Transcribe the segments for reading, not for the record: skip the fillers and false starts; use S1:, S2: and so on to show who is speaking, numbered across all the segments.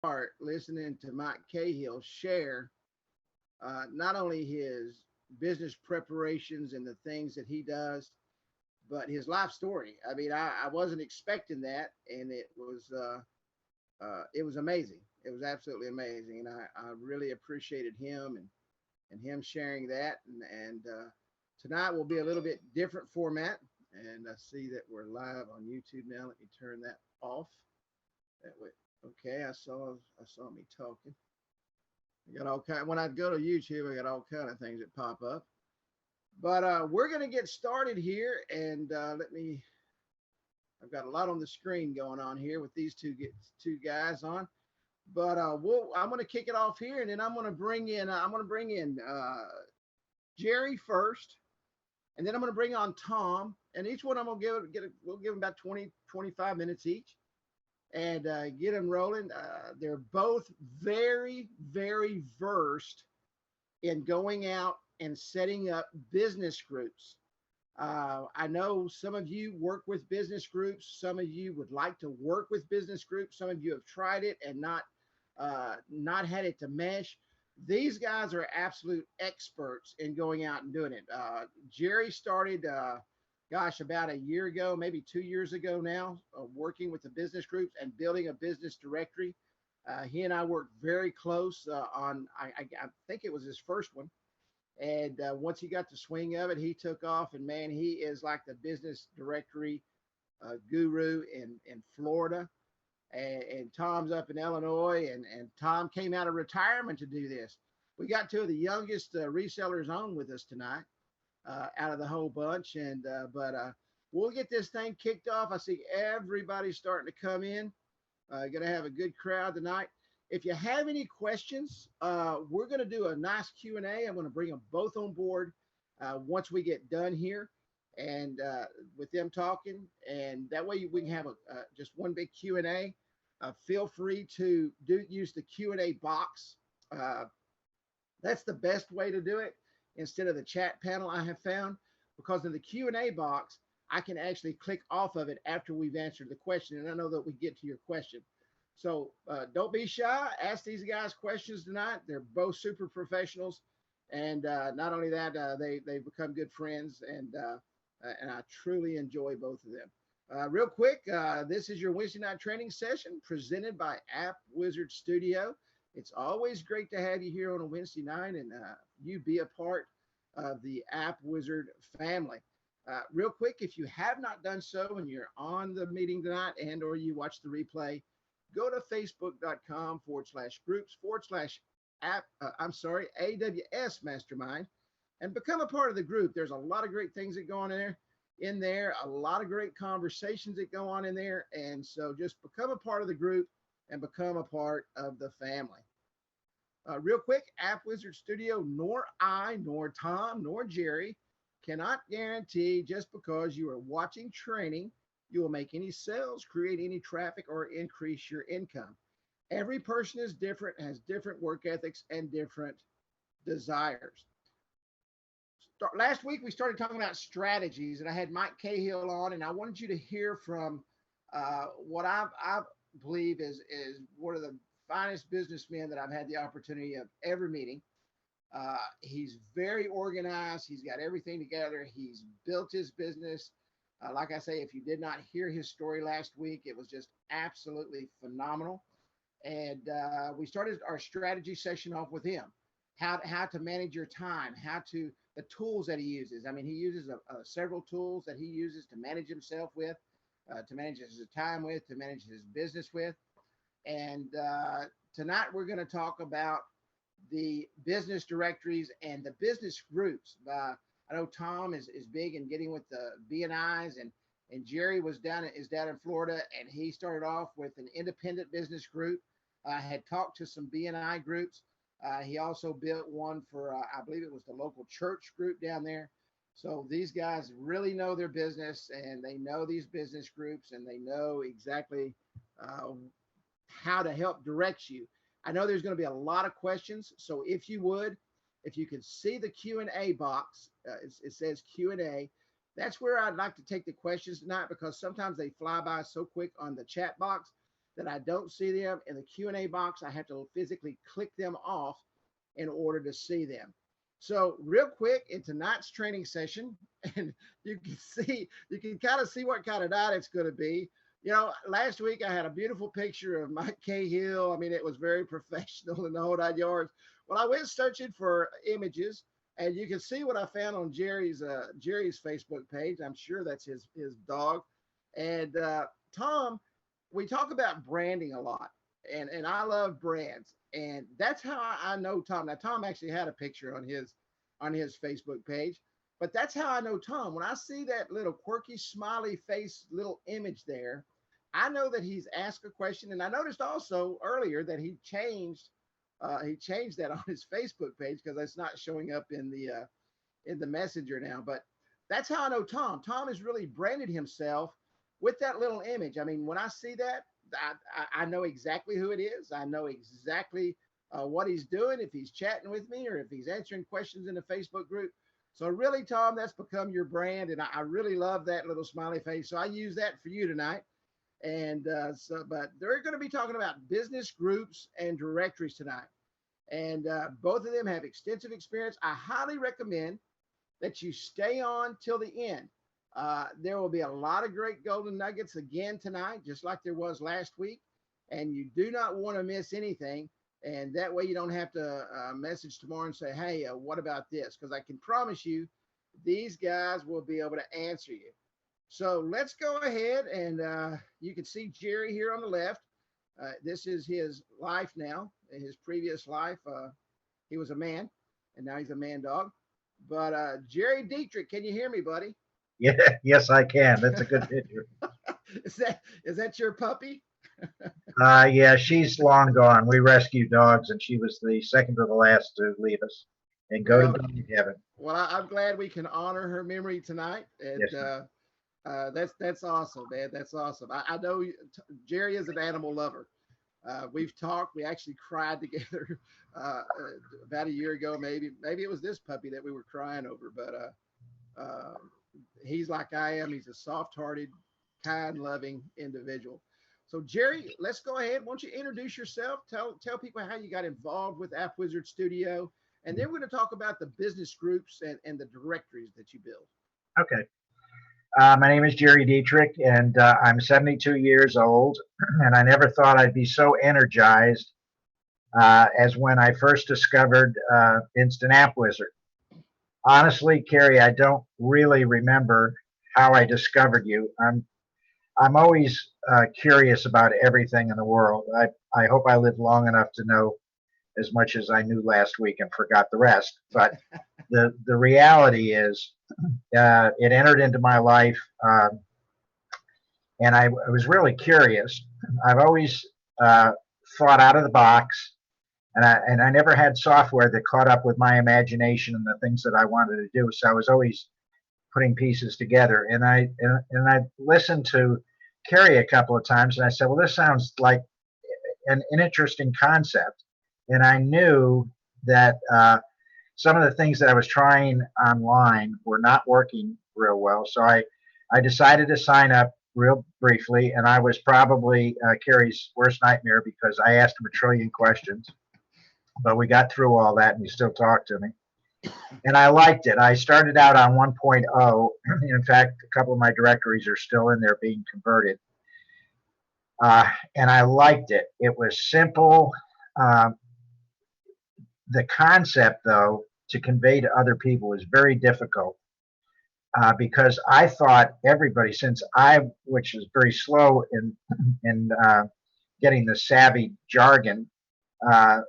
S1: start listening to Mike Cahill share not only his business preparations and the things that he does, but his life story. I mean, I wasn't expecting that, and it was amazing. It was absolutely amazing, and I really appreciated him and him sharing that. And tonight will be a little bit different format, and I see that we're live on YouTube now. Let me turn that off. That way, okay. I saw me talking. I got all kind. When I go to YouTube, I got all kind of things that pop up. But we're gonna get started here, and let me. I've got a lot on the screen going on here with these two guys on. But I'm going to kick it off here, and then I'm going to bring in Jerry first, and then I'm going to bring on Tom, and each one I'm going to we'll give them about 20-25 minutes each, and get them rolling. They're both very very versed in going out and setting up business groups. I know some of you work with business groups. Some of you would like to work with business groups. Some of you have tried it and not had it to mesh. These guys are absolute experts in going out and doing it. Jerry started, gosh, about a year ago, maybe 2 years ago now, working with the business groups and building a business directory. He and I worked very close on, I think it was his first one. And once he got the swing of it, he took off. And man, he is like the business directory guru in Florida. And Tom's up in Illinois. And Tom came out of retirement to do this. We got two of the youngest resellers on with us tonight out of the whole bunch. But we'll get this thing kicked off. I see everybody starting to come in. Going to have a good crowd tonight. If you have any questions, we're going to do a nice Q&A. I'm going to bring them both on board once we get done here and with them talking. And that way we can have just one big Q&A. Feel free to use the Q&A box. That's the best way to do it instead of the chat panel, I have found, because in the Q&A box, I can actually click off of it after we've answered the question. And I know that we get to your question. So don't be shy. Ask these guys questions tonight. They're both super professionals, and not only that, they've become good friends, and I truly enjoy both of them. Real quick, this is your Wednesday night training session presented by Appwizard Studio. It's always great to have you here on a Wednesday night, and you be a part of the Appwizard family. Real quick, if you have not done so and you're on the meeting tonight and or you watch the replay, go to facebook.com/groups/AWS Mastermind and become a part of the group. There's a lot of great things that go on in there, a lot of great conversations that go on in there. And so just become a part of the group and become a part of the family. Real quick, Appwizard Studio, nor I, nor Tom, nor Jerry cannot guarantee just because you are watching training you will make any sales, create any traffic, or increase your income. Every person is different, has different work ethics and different desires. Last week, we started talking about strategies, and I had Mike Cahill on, and I wanted you to hear from what I believe is one of the finest businessmen that I've had the opportunity of ever meeting. He's very organized. He's got everything together. He's built his business. Like I say, if you did not hear his story last week, it was just absolutely phenomenal. And we started our strategy session off with him, how to manage your time, the tools that he uses. I mean, he uses several tools that he uses to manage himself with, to manage his time with, to manage his business with. And tonight we're going to talk about the business directories and the business groups. I know Tom is big in getting with the BNIs, and Jerry is down in Florida, and he started off with an independent business group. Had talked to some BNI groups. He also built one for, I believe it was the local church group down there. So these guys really know their business, and they know these business groups, and they know exactly how to help direct you. I know there's going to be a lot of questions, so if you could see the Q&A box, it says Q&A. That's where I'd like to take the questions tonight, because sometimes they fly by so quick on the chat box that I don't see them in the Q&A box. I have to physically click them off in order to see them. So real quick in tonight's training session, and you can kind of see what kind of night it's going to be. You know, last week I had a beautiful picture of Mike Cahill. I mean, it was very professional in the whole 9 yards. Well, I went searching for images, and you can see what I found on Jerry's Facebook page. I'm sure that's his dog. And Tom, we talk about branding a lot, and I love brands, and that's how I know Tom. Now, Tom actually had a picture on his Facebook page, but that's how I know Tom. When I see that little quirky smiley face little image there, I know that he's asked a question. And I noticed also earlier that he changed that on his Facebook page because it's not showing up in the messenger now. But that's how I know Tom. Tom has really branded himself with that little image. I mean, when I see that, I know exactly who it is. I know exactly what he's doing, if he's chatting with me or if he's answering questions in the Facebook group. So really, Tom, that's become your brand, and I really love that little smiley face. So I use that for you tonight. And but they're going to be talking about business groups and directories tonight, and both of them have extensive experience. I highly recommend that you stay on till the end. There will be a lot of great golden nuggets again tonight, just like there was last week, and you do not want to miss anything. And that way you don't have to message tomorrow and say, hey, what about this? Because I can promise you these guys will be able to answer you. So let's go ahead, and you can see Jerry here on the left. This is his life now. In his previous life, he was a man, and now he's a man dog. But Jerry Dietrich, can you hear me, buddy?
S2: Yeah, yes, I can. That's a good picture.
S1: Is that your puppy?
S2: Yeah, she's long gone. We rescue dogs, and she was the second to the last to leave us and go to
S1: Well,
S2: dog heaven.
S1: well, I'm glad we can honor her memory tonight, and
S2: Yes, sir.
S1: that's awesome, man. That's awesome. I know Jerry is an animal lover. We've talked. We actually cried together about a year ago, maybe it was this puppy that we were crying over, but he's like I am. He's a soft-hearted, kind, loving individual. So Jerry, let's go ahead. Why don't you introduce yourself? Tell people how you got involved with Appwizard Studio, and then we're going to talk about the business groups and the directories that you build.
S2: Okay. My name is Jerry Dietrich, and I'm 72 years old, and I never thought I'd be so energized as when I first discovered Instant App Wizard. Honestly, Carrie, I don't really remember how I discovered you. I'm always curious about everything in the world. I hope I live long enough to know as much as I knew last week and forgot the rest. But the reality is, it entered into my life, and I was really curious. I've always thought out of the box, and I never had software that caught up with my imagination and the things that I wanted to do. So I was always putting pieces together. And I listened to Carrie a couple of times, and I said, well, this sounds like an interesting concept. And I knew that some of the things that I was trying online were not working real well. So I decided to sign up real briefly, and I was probably Carrie's worst nightmare because I asked him a trillion questions. But we got through all that, and he still talked to me. And I liked it. I started out on 1.0. In fact, a couple of my directories are still in there being converted. And I liked it. It was simple. Uh, the concept, though, to convey to other people was very difficult because I thought everybody, which is very slow in getting the savvy jargon, uh,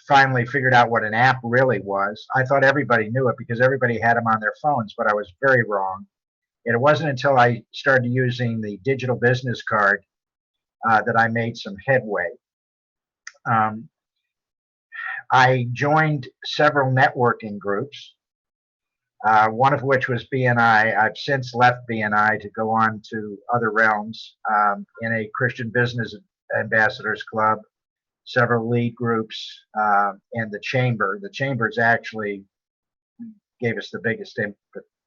S2: finally figured out what an app really was. I thought everybody knew it because everybody had them on their phones, but I was very wrong. And it wasn't until I started using the digital business card that I made some headway. Um, I joined several networking groups, one of which was BNI. I've since left BNI to go on to other realms in a Christian Business Ambassadors Club, several lead groups, and the chamber. The chambers actually gave us the biggest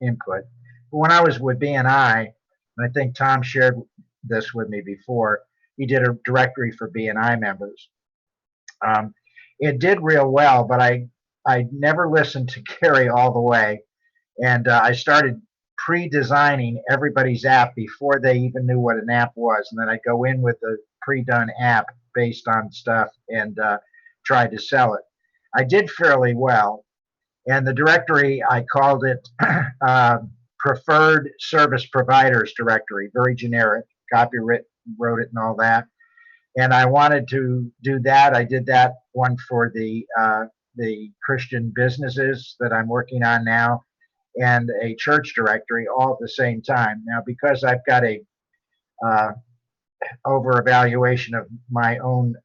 S2: input. But when I was with BNI, and I think Tom shared this with me before, he did a directory for BNI members. It did real well, but I never listened to Gary all the way, and I started pre-designing everybody's app before they even knew what an app was, and then I'd go in with a pre-done app based on stuff and try to sell it. I did fairly well, and the directory, I called it Preferred Service Providers Directory, very generic, copyright, wrote it and all that. And I wanted to do that. I did that one for the Christian businesses that I'm working on now, and a church directory all at the same time. Now, because I've got a over evaluation of my own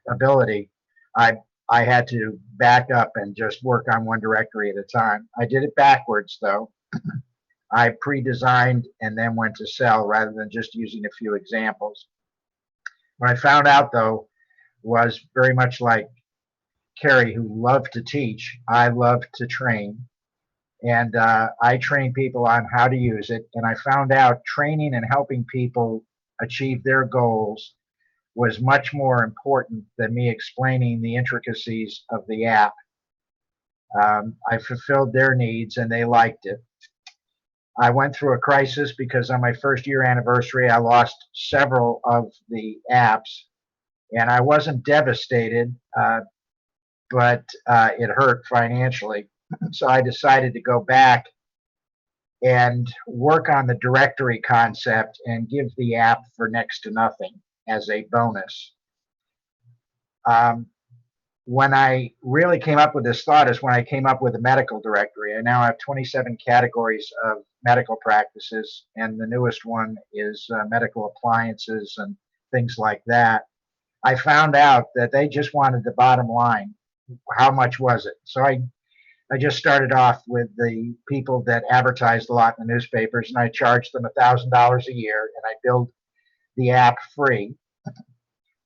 S2: ability, I had to back up and just work on one directory at a time. I did it backwards though. I pre-designed and then went to sell rather than just using a few examples. What I found out though was very much like Carrie, who loved to teach, I love to train. And I train people on how to use it. And I found out training and helping people achieve their goals was much more important than me explaining the intricacies of the app. I fulfilled their needs and they liked it. I went through a crisis because on my first year anniversary, I lost several of the apps, and I wasn't devastated, but it hurt financially. So I decided to go back and work on the directory concept and give the app for next to nothing as a bonus. When I really came up with this thought is when I came up with a medical directory. I now have 27 categories of medical practices, and the newest one is medical appliances and things like that. I found out that they just wanted the bottom line. How much was it? So I just started off with the people that advertised a lot in the newspapers, and I charged them $1,000 a year, and I billed the app free.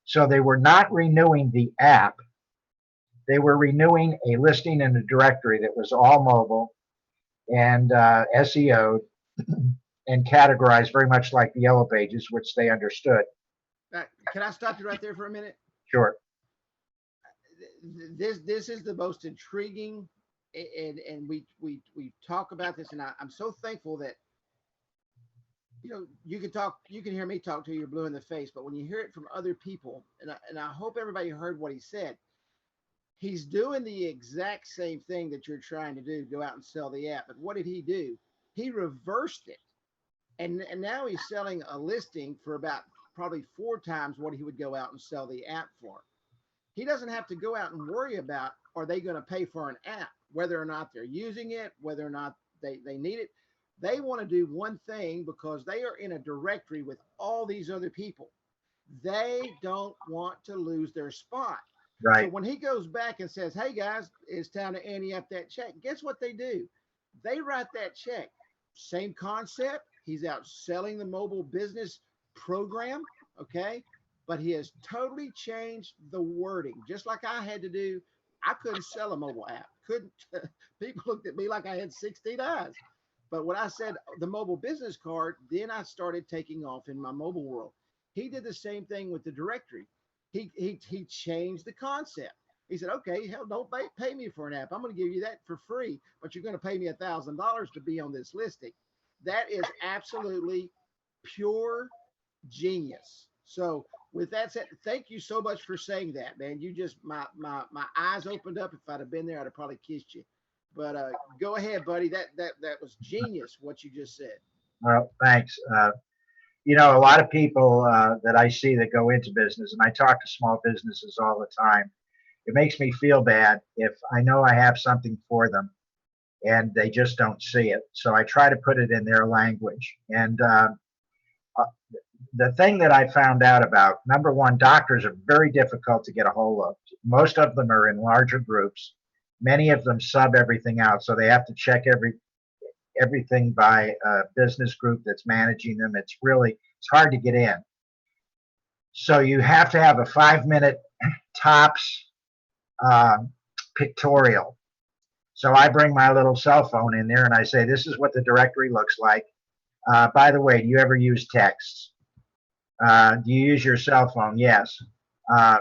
S2: So they were not renewing the app. They were renewing a listing in a directory that was all mobile and SEO'd and categorized very much like the Yellow Pages, which they understood.
S1: Can I stop you right there for a minute?
S2: Sure.
S1: This is the most intriguing, and we talk about this, and I'm so thankful that you can hear me talk till you're blue in the face, but when you hear it from other people, and I hope everybody heard what he said. He's doing the exact same thing that you're trying to do, go out and sell the app. But what did he do? He reversed it. And now he's selling a listing for about probably 4 times what he would go out and sell the app for. He doesn't have to go out and worry about, are they going to pay for an app, whether or not they're using it, whether or not they need it. They want to do one thing because they are in a directory with all these other people. They don't want to lose their spot.
S2: Right.
S1: So when he goes back and says, hey guys, it's time to ante up that check, guess what they do? They write that check. Same concept. He's out selling the mobile business program, okay? But he has totally changed the wording, just like I had to do. I couldn't sell a mobile app. Couldn't. People looked at me like I had 16 eyes. But when I said the mobile business card, then I started taking off in my mobile world. He did the same thing with the directory. He changed the concept. He said, okay, hell, don't pay me for an app. I'm going to give you that for free, but you're going to pay me $1,000 to be on this listing. That is absolutely pure genius. So with that said, thank you so much for saying that, man. You just, my eyes opened up. If I'd have been there, I'd have probably kissed you. But go ahead, buddy. That was genius, what you just said.
S2: Well, thanks. A lot of people that I see that go into business, and I talk to small businesses all the time, it makes me feel bad if I know I have something for them and they just don't see it. So I try to put it in their language. And the thing that I found out about, number one, doctors are very difficult to get a hold of. Most of them are in larger groups. Many of them sub everything out, so they have to check everything by a business group that's managing them. It's hard to get in. So you have to have a 5-minute tops pictorial. So I bring my little cell phone in there and I say, this is what the directory looks like. By the way, do you ever use text? Do you use your cell phone? Yes. Uh,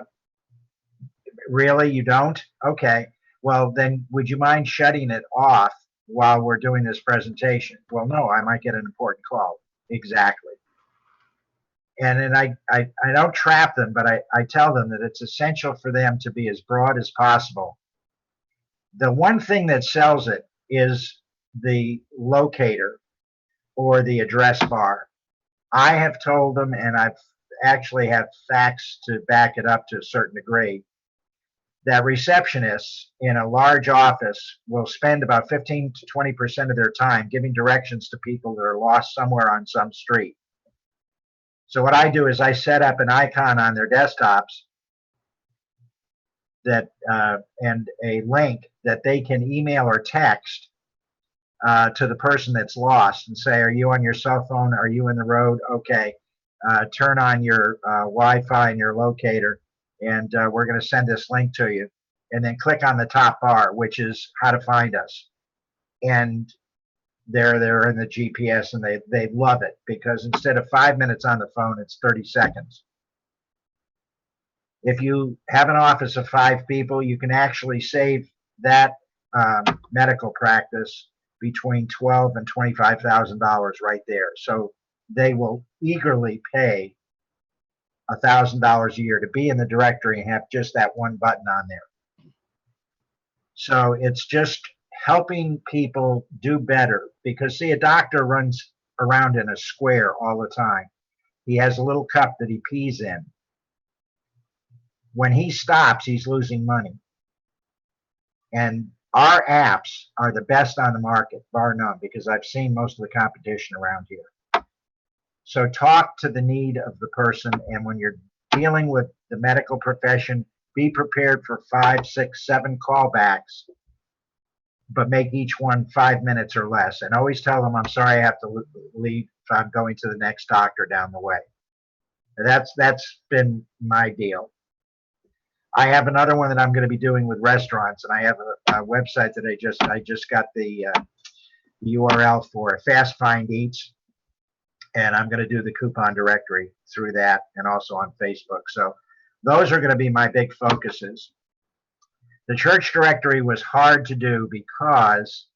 S2: really? You don't? Okay. Well, then would you mind shutting it off while we're doing this presentation? Well, no, I might get an important call. Exactly. And then I don't trap them, but I tell them that it's essential for them to be as broad as possible. The one thing that sells it is the locator or the address bar. I have told them, and I've actually have facts to back it up to a certain degree, that receptionists in a large office will spend about 15 to 20% of their time giving directions to people that are lost somewhere on some street. So what I do is I set up an icon on their desktops that and a link that they can email or text to the person that's lost and say, are you on your cell phone? Are you in the road? Okay. Turn on your Wi-Fi and your locator, and we're going to send this link to you. And then click on the top bar, which is how to find us. And they're in the GPS, and they love it because instead of 5 minutes on the phone, it's 30 seconds. If you have an office of 5 people, you can actually save that medical practice between $12,000 and $25,000 right there. So they will eagerly pay $1,000 a year to be in the directory and have just that one button on there. So it's just helping people do better because, see, a doctor runs around in a square all the time. He has a little cup that he pees in. When he stops, he's losing money. And our apps are the best on the market, bar none, because I've seen most of the competition around here. So talk to the need of the person, and when you're dealing with the medical profession, be prepared for 5, 6, 7 callbacks, but make each one 5 minutes or less. And always tell them, I'm sorry I have to leave if I'm going to the next doctor down the way. That's been my deal. I have another one that I'm going to be doing with restaurants, and I have a website that I just got the URL for, Fast Find Eats, and I'm going to do the coupon directory through that and also on Facebook. So those are going to be my big focuses. The church directory was hard to do because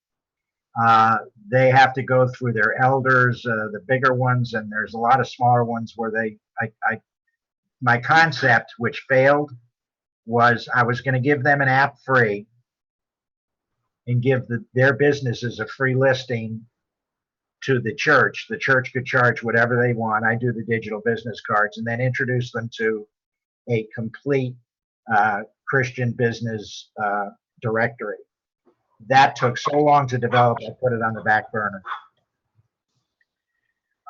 S2: they have to go through their elders, the bigger ones, and there's a lot of smaller ones where my concept, which failed, was I was going to give them an app free and give their businesses a free listing to the church. The church could charge whatever they want. I do the digital business cards, and then introduce them to a complete Christian business directory. That took so long to develop, I put it on the back burner.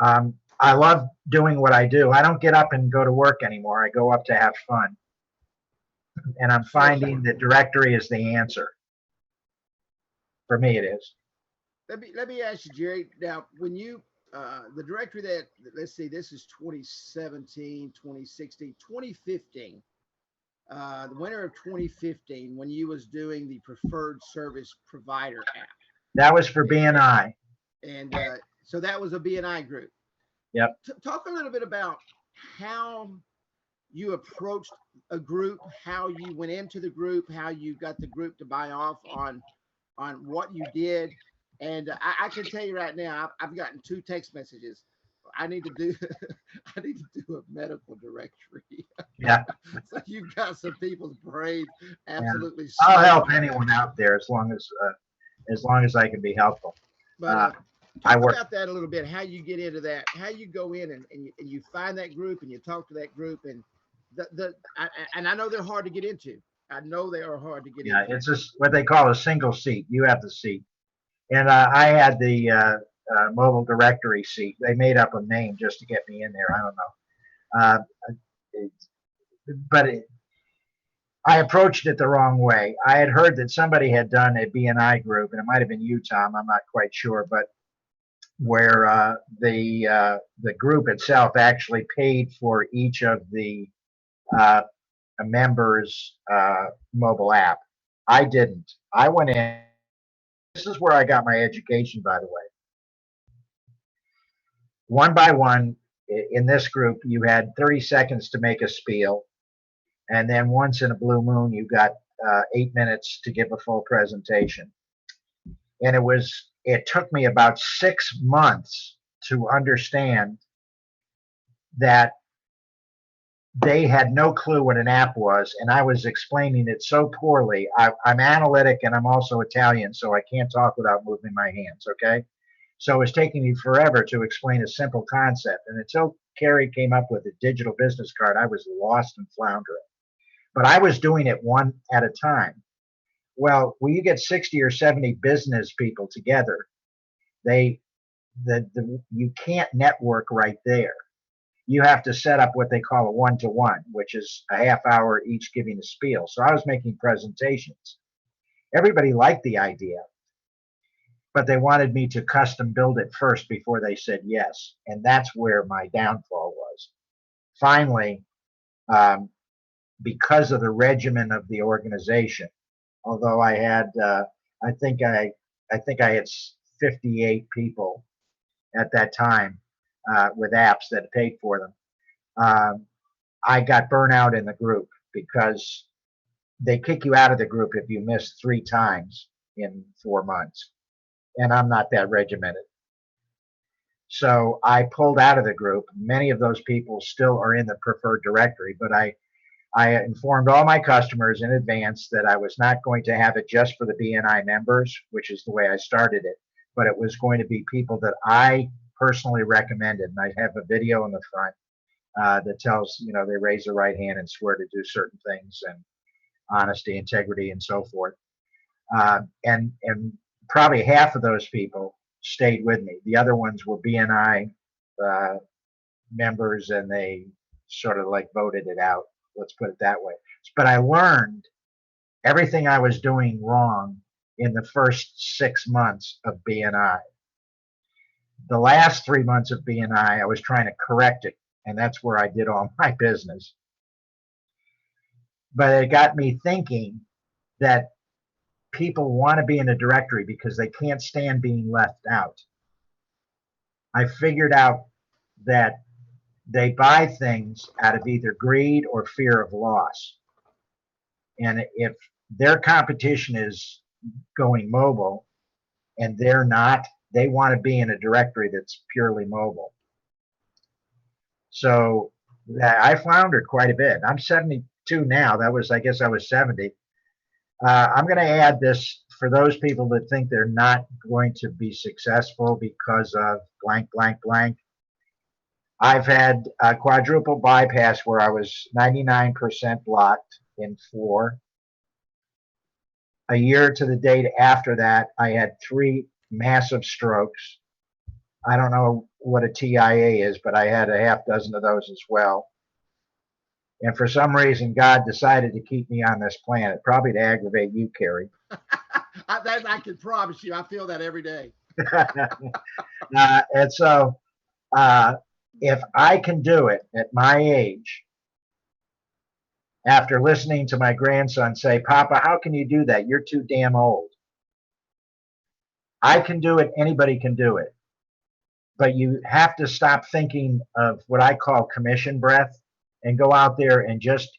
S2: I love doing what I do. I don't get up and go to work anymore. I go up to have fun. And I'm finding that directory is the answer. For me, it is.
S1: Let me ask you, Jerry. Now, when you the directory that, let's see, this is 2017, 2016, 2015. The winter of 2015, when you was doing the preferred service provider app.
S2: That was for BNI.
S1: And so that was a BNI group.
S2: Yep.
S1: Talk a little bit about how you approached a group, how you went into the group, how you got the group to buy off on what you did. And I can tell you right now, I've gotten 2 text messages. I need to do a medical directory.
S2: Yeah.
S1: So you've got some people's brains absolutely.
S2: Yeah. I'll help anyone out there as long as I can be helpful.
S1: But talk about that a little bit. How you get into that? How you go in and you find that group and you talk to that group, and and I know they're hard to get into. I know they are hard to get into.
S2: Yeah, it's just what they call a single seat. You have the seat, and I had the mobile directory seat. They made up a name just to get me in there. I don't know. I approached it the wrong way. I had heard that somebody had done a BNI group, and it might have been you, Tom. I'm not quite sure, but where the group itself actually paid for each of the members' mobile app. I didn't. I went in. This is where I got my education, by the way. One by one, in this group, you had 30 seconds to make a spiel. And then once in a blue moon, you got 8 minutes to give a full presentation. And it took me about 6 months to understand that they had no clue what an app was, and I was explaining it so poorly. I'm analytic, and I'm also Italian, so I can't talk without moving my hands, okay? So it was taking me forever to explain a simple concept, and until Carrie came up with a digital business card, I was lost and floundering. But I was doing it one at a time. Well, when you get 60 or 70 business people together, you can't network right there. You have to set up what they call a one-to-one, which is a half hour each giving a spiel. So I was making presentations. Everybody liked the idea, but they wanted me to custom build it first before they said yes. And that's where my downfall was. Finally, because of the regimen of the organization, although I had, I think I had 58 people at that time with apps that paid for them. I got burnout in the group because they kick you out of the group if you miss 3 times in 4 months. And I'm not that regimented. So I pulled out of the group. Many of those people still are in the preferred directory, but I informed all my customers in advance that I was not going to have it just for the BNI members, which is the way I started it, but it was going to be people that I personally recommended. And I have a video in the front that tells, they raise their right hand and swear to do certain things, and honesty, integrity, and so forth. And probably half of those people stayed with me. The other ones were BNI members, and they sort of like voted it out. Let's put it that way. But I learned everything I was doing wrong in the first 6 months of BNI. The last 3 months of BNI, I was trying to correct it, and that's where I did all my business. But it got me thinking that people want to be in a directory because they can't stand being left out. I figured out that they buy things out of either greed or fear of loss. And if their competition is going mobile and they're not, they want to be in a directory that's purely mobile. So I floundered quite a bit. I'm 72 now. I guess I was 70. I'm going to add this for those people that think they're not going to be successful because of blank, blank, blank. I've had a quadruple bypass where I was 99% blocked in 4. A year to the date after that, I had 3 massive strokes. I don't know what a TIA is, but I had a half dozen of those as well. And for some reason, God decided to keep me on this planet, probably to aggravate you, Carrie.
S1: I can promise you, I feel that every day.
S2: And so if I can do it at my age, after listening to my grandson say, "Papa, how can you do that? You're too damn old." I can do it. Anybody can do it. But you have to stop thinking of what I call commission breath and go out there and just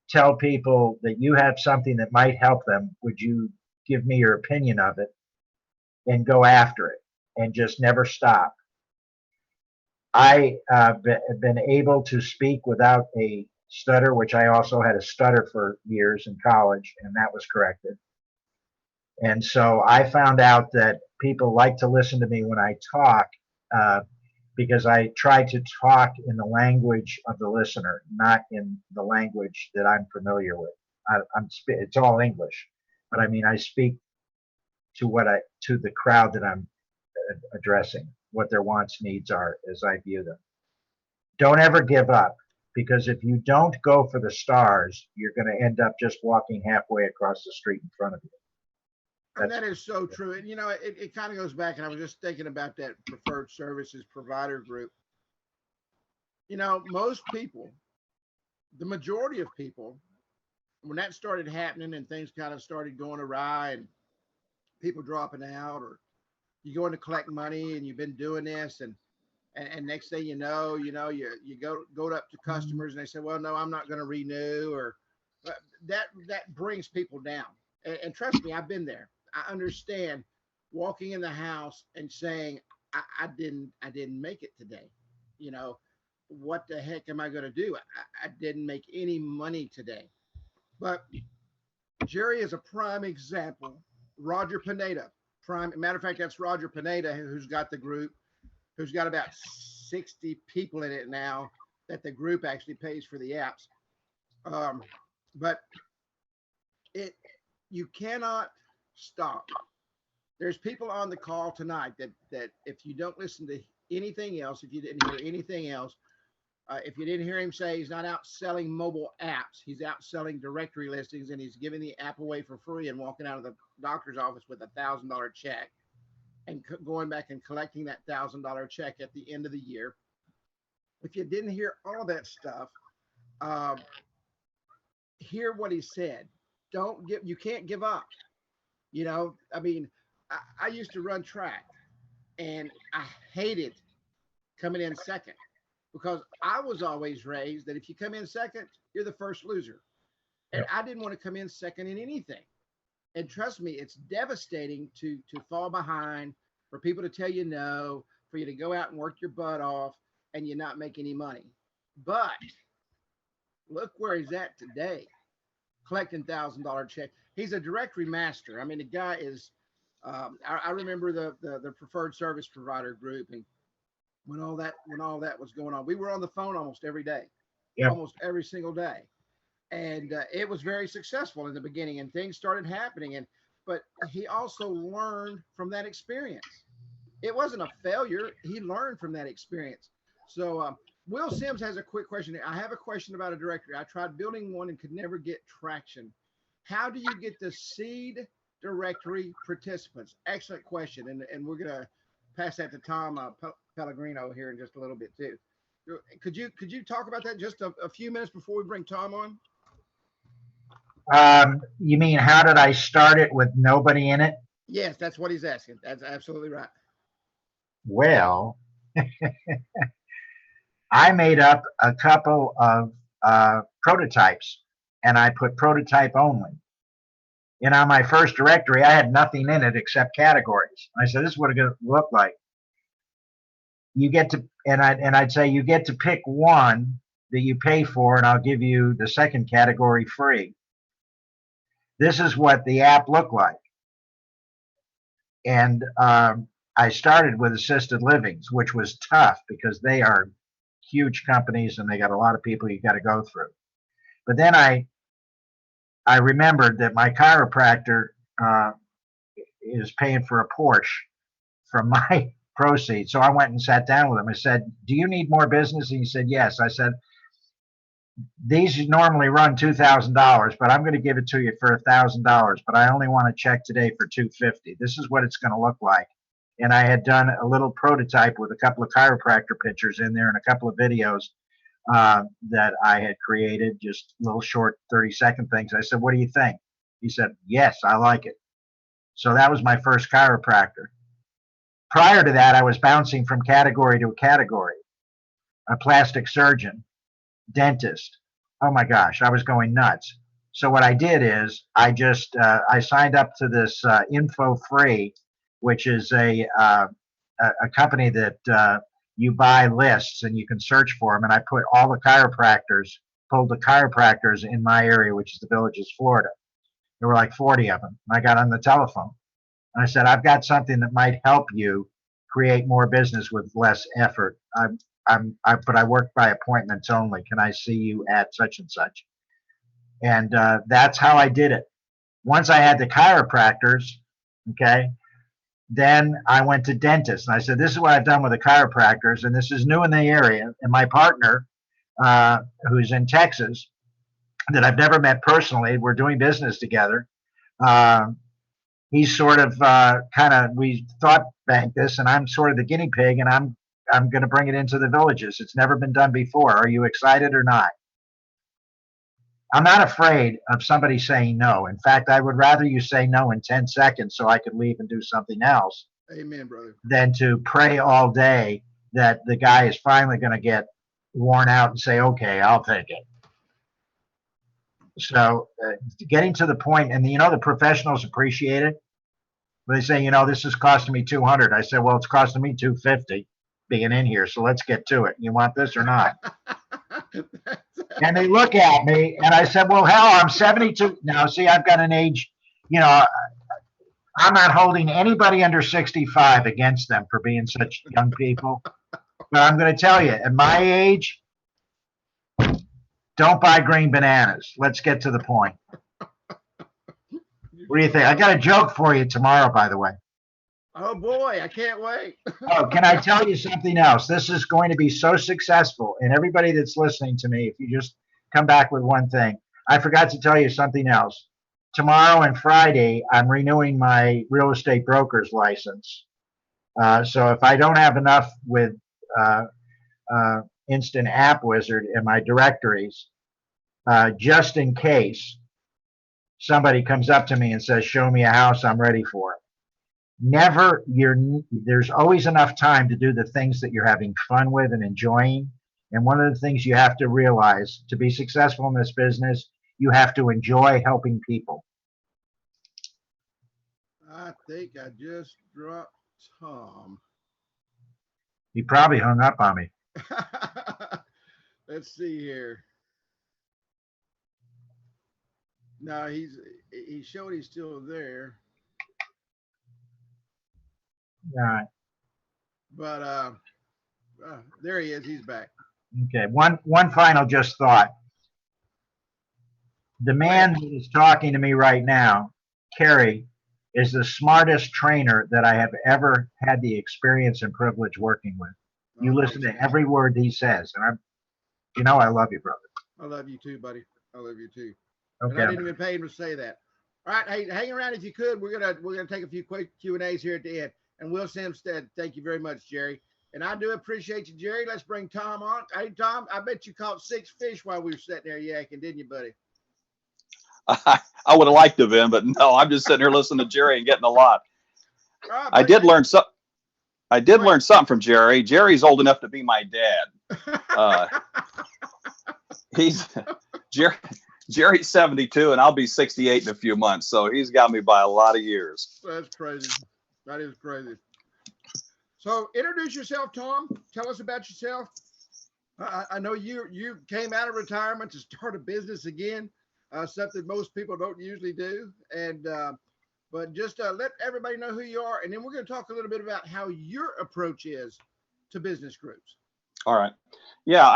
S2: tell people that you have something that might help them. Would you give me your opinion of it? And go after it and just never stop. I have been able to speak without a stutter, which I also had a stutter for years in college, and that was corrected. And so I found out that people like to listen to me when I talk because I try to talk in the language of the listener, not in the language that I'm familiar with. It's all English, but I mean I speak to the crowd that I'm addressing, what their wants, needs are as I view them. Don't ever give up, because if you don't go for the stars, you're going to end up just walking halfway across the street in front of you.
S1: And that is so true. And it kind of goes back, and I was just thinking about that preferred services provider group. Most people, the majority of people, when that started happening and things kind of started going awry and people dropping out, or you going to collect money and you've been doing this, and And next thing you go up to customers and they say, well, no, I'm not going to renew, or that brings people down. And trust me, I've been there. I understand walking in the house and saying, I didn't make it today. You know, what the heck am I going to do? I didn't make any money today. But Jerry is a prime example. Roger Pineda, prime. Matter of fact, that's Roger Pineda who's got the group, who's got about 60 people in it now. That the group actually pays for the apps. Um, but it you cannot stop. There's people on the call tonight that if you don't listen to anything else, if you didn't hear anything else, if you didn't hear him say he's not out selling mobile apps, he's out selling directory listings, and he's giving the app away for free and walking out of the doctor's office with $1,000 check and going back and collecting that $1,000 check at the end of the year. If you didn't hear all that stuff, uh, hear what he said. Don't give. You can't give up. I mean, I used to run track, and I hated coming in second because I was always raised that if you come in second, you're the first loser. And
S2: Yep.
S1: I didn't want to come in second in anything. And trust me, it's devastating to fall behind, for people to tell you no, for you to go out and work your butt off and you not make any money. But look where he's at today, collecting $1,000 check. He's a directory master. I mean, the guy is. I remember the preferred service provider group, and when all that was going on, we were on the phone almost every day,
S2: Yep.
S1: almost every single day, and it was very successful in the beginning, and things started happening. And but he also learned from that experience. It wasn't a failure. He learned from that experience. So Will Sims has a quick question. I have a question about a directory. I tried building one and could never get traction. How do you get the seed directory participants? Excellent question. And we're going to pass that to Tom Pellegrino here in just a little bit too. Could you talk about that just a few minutes before we bring Tom on?
S2: You mean how did I start it with nobody in it?
S1: Yes, that's what he's asking. That's absolutely right.
S2: Well, I made up a couple of prototypes, and I put prototype only. My first directory, I had nothing in it except categories. I said, this is what it's going to look like. You get to, I'd say you get to pick one that you pay for, and I'll give you the second category free. This is what the app looked like. And I started with assisted livings, which was tough because they are huge companies and they got a lot of people you got to go through. But then I remembered that my chiropractor is paying for a Porsche from my proceeds. So I went and sat down with him. I said, do you need more business? And he said, yes. I said, these normally run $2,000, but I'm going to give it to you for $1,000. But I only want to check today for $250. This is what it's going to look like. And I had done a little prototype with a couple of chiropractor pictures in there and a couple of videos that I had created, just little short 30-second things. I said, what do you think? He said, yes, I like it. So that was my first chiropractor. Prior to that, I was bouncing from category to category. A plastic surgeon, dentist. Oh my gosh, I was going nuts. So what I did is I signed up to this Info Free, which is a company that you buy lists and you can search for them. And I put all the chiropractors, pulled the chiropractors in my area, which is the Villages, Florida. There were like 40 of them. And I got on the telephone and I said, I've got something that might help you create more business with less effort. But I work by appointments only. Can I see you at such and such? And that's how I did it. Once I had the chiropractors, okay, then I went to dentists. And I said, this is what I've done with the chiropractors, and this is new in the area. And my partner, who's in Texas, that I've never met personally, we're doing business together. He's sort of we thought bank this, and I'm sort of the guinea pig, and I'm going to bring it into the Villages. It's never been done before. Are you excited or not? I'm not afraid of somebody saying no. In fact, I would rather you say no in 10 seconds so I could leave and do something else
S1: Amen, brother.
S2: than to pray all day that the guy is finally going to get worn out and say, okay, I'll take it. So getting to the point, and the professionals appreciate it. They say, this is costing me 200. I said, well, it's costing me 250 being in here. So let's get to it. You want this or not? And they look at me and I said, well, hell, I'm 72 now. See, I've got an age, I'm not holding anybody under 65 against them for being such young people. But I'm going to tell you, at my age, don't buy green bananas. Let's get to the point. What do you think? I got a joke for you tomorrow, by the way.
S1: Oh boy, I can't wait.
S2: Oh, can I tell you something else? This is going to be so successful. And everybody that's listening to me, if you just come back with one thing, I forgot to tell you something else. Tomorrow and Friday, I'm renewing my real estate broker's license. So if I don't have enough with Instant Appwizard in my directories, just in case somebody comes up to me and says, show me a house, I'm ready for it. There's always enough time to do the things that you're having fun with and enjoying. And one of the things you have to realize, to be successful in this business, you have to enjoy helping people.
S1: I think I just dropped Tom.
S2: He probably hung up on me.
S1: Let's see here. No, he showed he's still there.
S2: All right.
S1: But there he is. He's back.
S2: Okay. One final just thought. The man who is talking to me right now, Kerry, is the smartest trainer that I have ever had the experience and privilege working with. You listen to every word he says, and I love you, brother.
S1: I love you too, buddy. I love you too.
S2: Okay.
S1: And I didn't even pay him to say that. All right, hey, hang around if you could. We're gonna take a few quick Q&As here at the end. And Will Simstead, thank you very much, Jerry. And I do appreciate you, Jerry. Let's bring Tom on. Hey, Tom, I bet you caught 6 fish while we were sitting there yakking, didn't you, buddy?
S3: I would have liked to have been, but no, I'm just sitting here listening to Jerry and getting a lot.
S1: Right,
S3: I did learn something from Jerry. Jerry's old enough to be my dad. Jerry's 72 and I'll be 68 in a few months. So he's got me by a lot of years.
S1: That's crazy. That is crazy. So introduce yourself, Tom. Tell us about yourself. I know you came out of retirement to start a business again, something most people don't usually do. And but just let everybody know who you are, and then we're going to talk a little bit about how your approach is to business groups.
S3: All right. Yeah,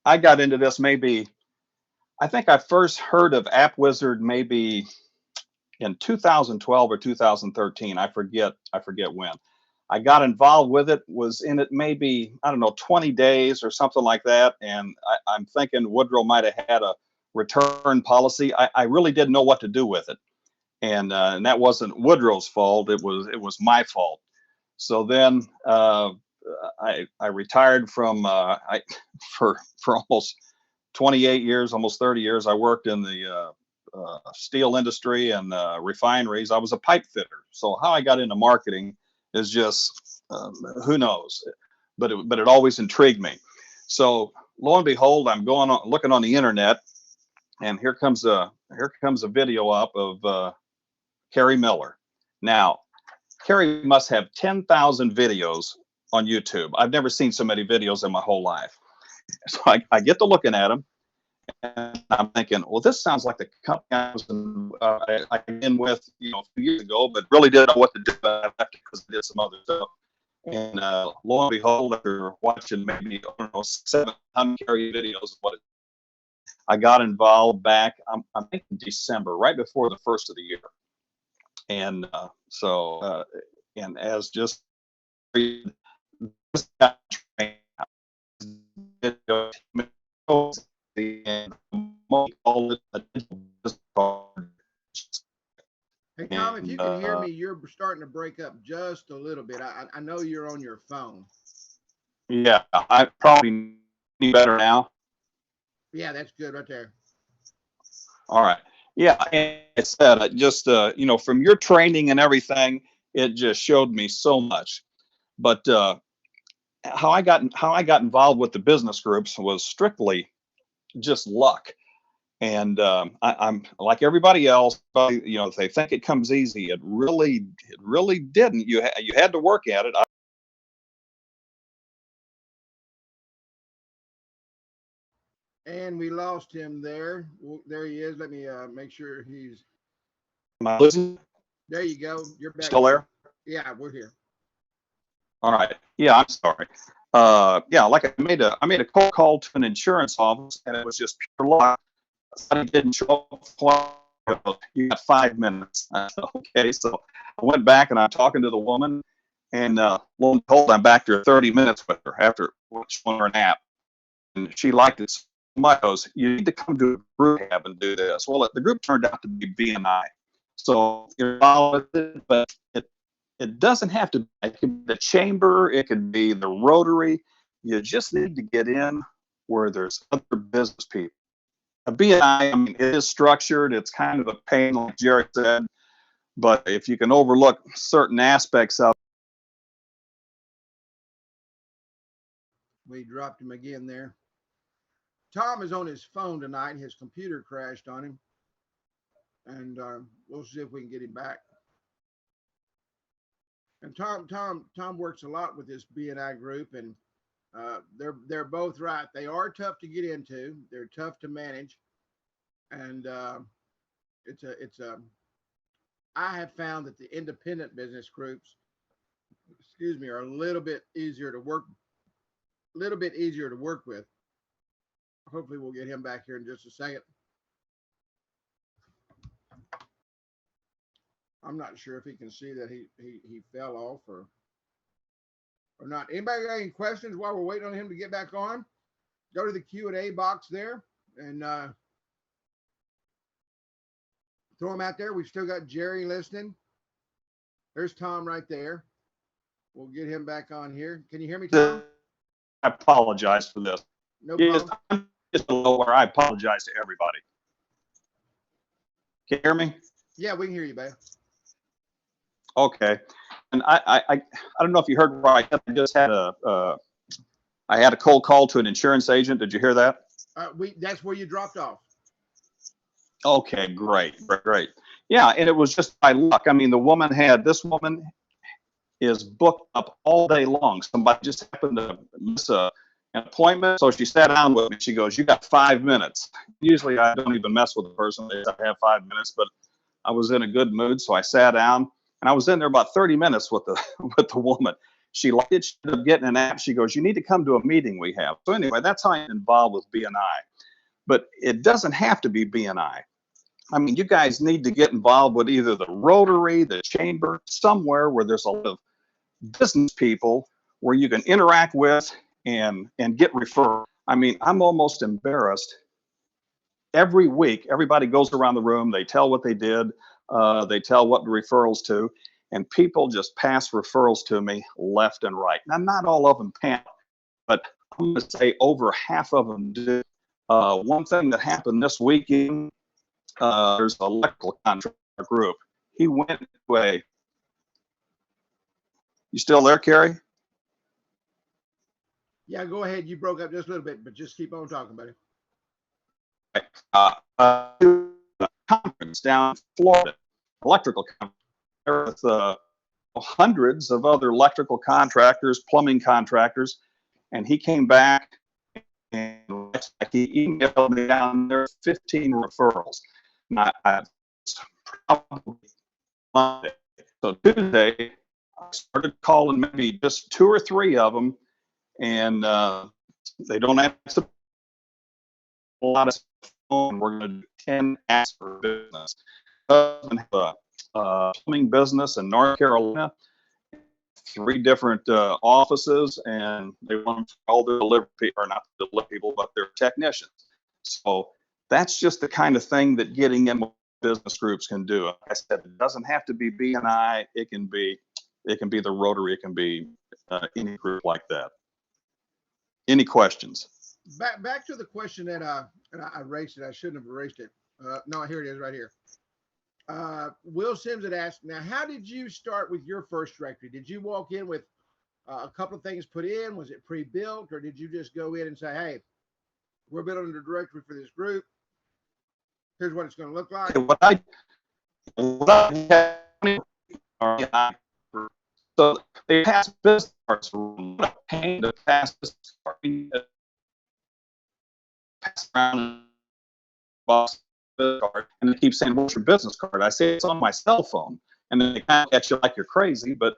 S3: I got into this I think I first heard of Appwizard maybe in 2012 or 2013. I forget when. I got involved with it, was in it maybe, 20 days or something like that. And I'm thinking Woodrow might have had a return policy. I really didn't know what to do with it. And that wasn't Woodrow's fault. It was my fault. So then I retired from, for almost 28 years, almost 30 years. I worked in the steel industry and refineries. I was a pipe fitter. So how I got into marketing is just who knows, but it always intrigued me. So lo and behold, I'm looking on the internet, and here comes a video up of Kerry Miller. Now, Kerry must have 10,000 videos on YouTube. I've never seen so many videos in my whole life. So I get to looking at them, and I'm thinking, well, this sounds like the company I was in with, a few years ago, but really didn't know what to do about it because I did some other stuff. And lo and behold, after watching maybe 700 Kerry videos, I got involved back. I'm thinking December, right before the first of the year, and and as just
S1: Hey, Tom, if you can hear me, you're starting to break up just a little bit. I know you're on your phone.
S3: Yeah, I probably need better now.
S1: Yeah, that's good right there.
S3: All right. Yeah, and it said just from your training and everything, it just showed me so much. But how I got involved with the business groups was strictly just luck. And I'm like everybody else. You know, if they think it comes easy, it really didn't. You had to work at it.
S1: And we lost him there. Well, there he is. Let me make sure he's.
S3: Am I losing?
S1: There you go. You're back.
S3: Still there?
S1: Yeah, we're here.
S3: All right. Yeah, I'm sorry. Yeah, like I made a cold call to an insurance office, and it was just pure luck. Somebody didn't show up. You got 5 minutes. Okay, so I went back and I'm talking to the woman, and lo and behold, I'm back there 30 minutes with her after showing her an app, and she liked it so much. Goes, you need to come to a group and do this. Well, the group turned out to be BNI, so you're involved with it, but it doesn't have to. It could be the chamber, it could be the Rotary. You just need to get in where there's other business people. A BNI, I mean, it is structured. It's kind of a pain, like Jerry said. But if you can overlook certain aspects of
S1: We dropped him again there. Tom is on his phone tonight. His computer crashed on him, and we'll see if we can get him back. And Tom works a lot with this BNI group, and they're both right. They are tough to get into. They're tough to manage, and it's a. I have found that the independent business groups, excuse me, are a little bit easier to work with. Hopefully we'll get him back here in just a second. I'm not sure if he can see that he fell off or not. Anybody got any questions while we're waiting on him to get back on? Go to the Q&A box there and throw them out there. We've still got Jerry listening. There's Tom right there. We'll get him back on here. Can you hear me, Tom?
S3: I apologize for this.
S1: No problem.
S3: I'm just lower. I apologize to everybody. Can you hear me?
S1: Yeah, we can hear you, babe.
S3: Okay. And I don't know if you heard right. I just had I had a cold call to an insurance agent. Did you hear that?
S1: That's where you dropped off.
S3: Okay, great. Yeah, and it was just by luck. I mean, this woman is booked up all day long. Somebody just happened to miss an appointment, so she sat down with me. She goes, "You got 5 minutes." Usually, I don't even mess with the person. They have 5 minutes, but I was in a good mood, so I sat down, and I was in there about 30 minutes with the with the woman. She liked it. She ended up getting an app. She goes, "You need to come to a meeting we have." So anyway, that's how I'm involved with BNI. But it doesn't have to be BNI. I mean, you guys need to get involved with either the Rotary, the Chamber, somewhere where there's a lot of business people where you can interact with and get referred. I mean, I'm almost embarrassed. Every week, everybody goes around the room. They tell what they did. They tell what the referrals to, and people just pass referrals to me left and right. Now, not all of them pan, but I'm going to say over half of them do. One thing that happened this weekend. There's an electrical contractor group. He went to a. You still there, Kerry?
S1: Yeah, go ahead. You broke up just a little bit, but just keep on talking, buddy.
S3: Conference down in Florida, electrical conference with hundreds of other electrical contractors, plumbing contractors, and he came back and he emailed me down there 15 referrals. Now, probably Monday. So Tuesday, I started calling maybe just 2 or 3 of them, and they don't answer a lot of phone. We're going to do 10 asks for business. Husband have a plumbing business in North Carolina, 3 different offices, and they want all their delivery people, or not delivery people, but their technicians. So that's just the kind of thing that getting in with business groups can do. Like I said, it doesn't have to be BNI. It can be the Rotary. It can be any group like that. Any questions?
S1: Back to the question that I erased it. I shouldn't have erased it. No, here it is right here. Will Sims had asked, now, how did you start with your first directory? Did you walk in with a couple of things put in? Was it pre-built, or did you just go in and say, "Hey, we're building a directory for this group. Here's what it's going to look like"?
S3: What I so they pass business cards around. What a pain to pass business cards. Pass around box card, and they keep saying, "What's your business card?" I say, "It's on my cell phone," and then they kind of at you like you're crazy. But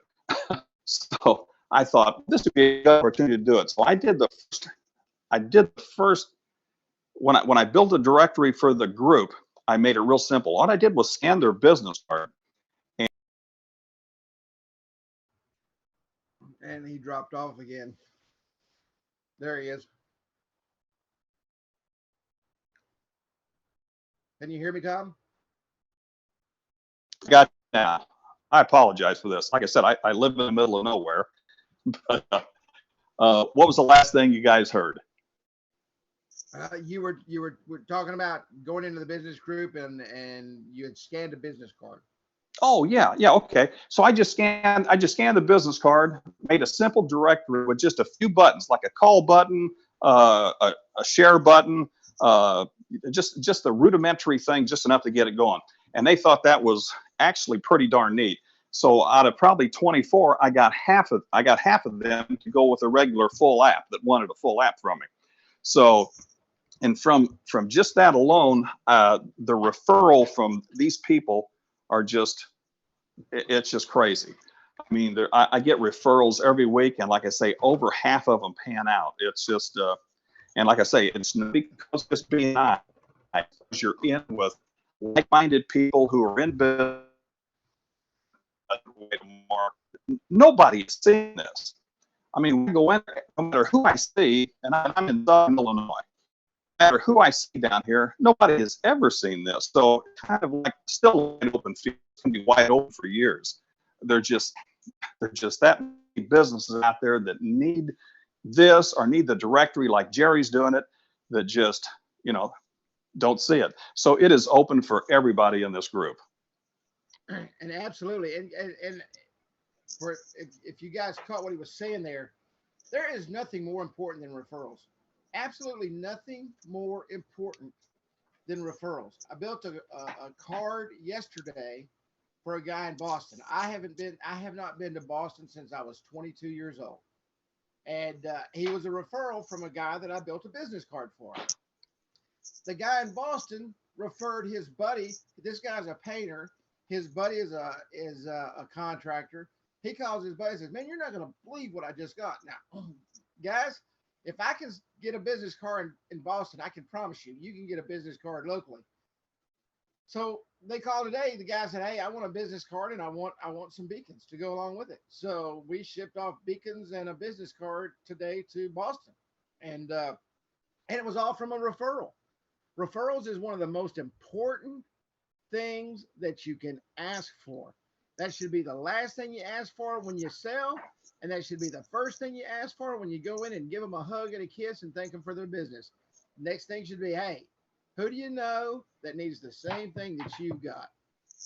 S3: so I thought this would be a good opportunity to do it. So I did the first. I did the first when I built a directory for the group. I made it real simple. All I did was scan their business card.
S1: And he dropped off again. There he is. Can you hear me, Tom?
S3: Got now. I apologize for this. Like I said, I live in the middle of nowhere. But, what was the last thing you guys heard?
S1: You were talking about going into the business group and you had scanned a business card.
S3: Oh yeah, okay. So I just scanned the business card, made a simple directory with just a few buttons, like a call button, a share button, just the rudimentary thing, just enough to get it going. And they thought that was actually pretty darn neat. So out of probably 24, I got half of them to go with a regular full app that wanted a full app from me. So, and from just that alone, the referral from these people are it's just crazy. I mean, I get referrals every week, and like I say, over half of them pan out. It's just, and like I say, it's not because it's being nice. You're in with like-minded people who are in business. Nobody is seeing this. I mean, we go in there, no matter who I see, and I'm in Southern Illinois. No matter who I see down here, nobody has ever seen this. So kind of like still an open field. It's going to be wide open for years. They're just that many businesses out there that need this or need the directory like Jerry's doing it, that just, don't see it. So it is open for everybody in this group.
S1: And absolutely, and for if you guys caught what he was saying there is nothing more important than referrals. Absolutely nothing more important than referrals. I built a card yesterday for a guy in Boston. I have not been to Boston since I was 22 years old, and he was a referral from a guy that I built a business card for. The guy in Boston referred his buddy. This guy's a painter. His buddy is a contractor. He calls his buddy and says, "Man, you're not going to believe what I just got." Now, guys, if I can get a business card in Boston, I can promise you can get a business card locally. So they called today. The guy said, "Hey, I want a business card and I want some beacons to go along with it." So we shipped off beacons and a business card today to Boston, and it was all from a referral. Referrals is one of the most important things that you can ask for. That should be the last thing you ask for when you sell, and that should be the first thing you ask for when you go in and give them a hug and a kiss and thank them for their business. Next thing should be, "Hey, who do you know that needs the same thing that you've got?"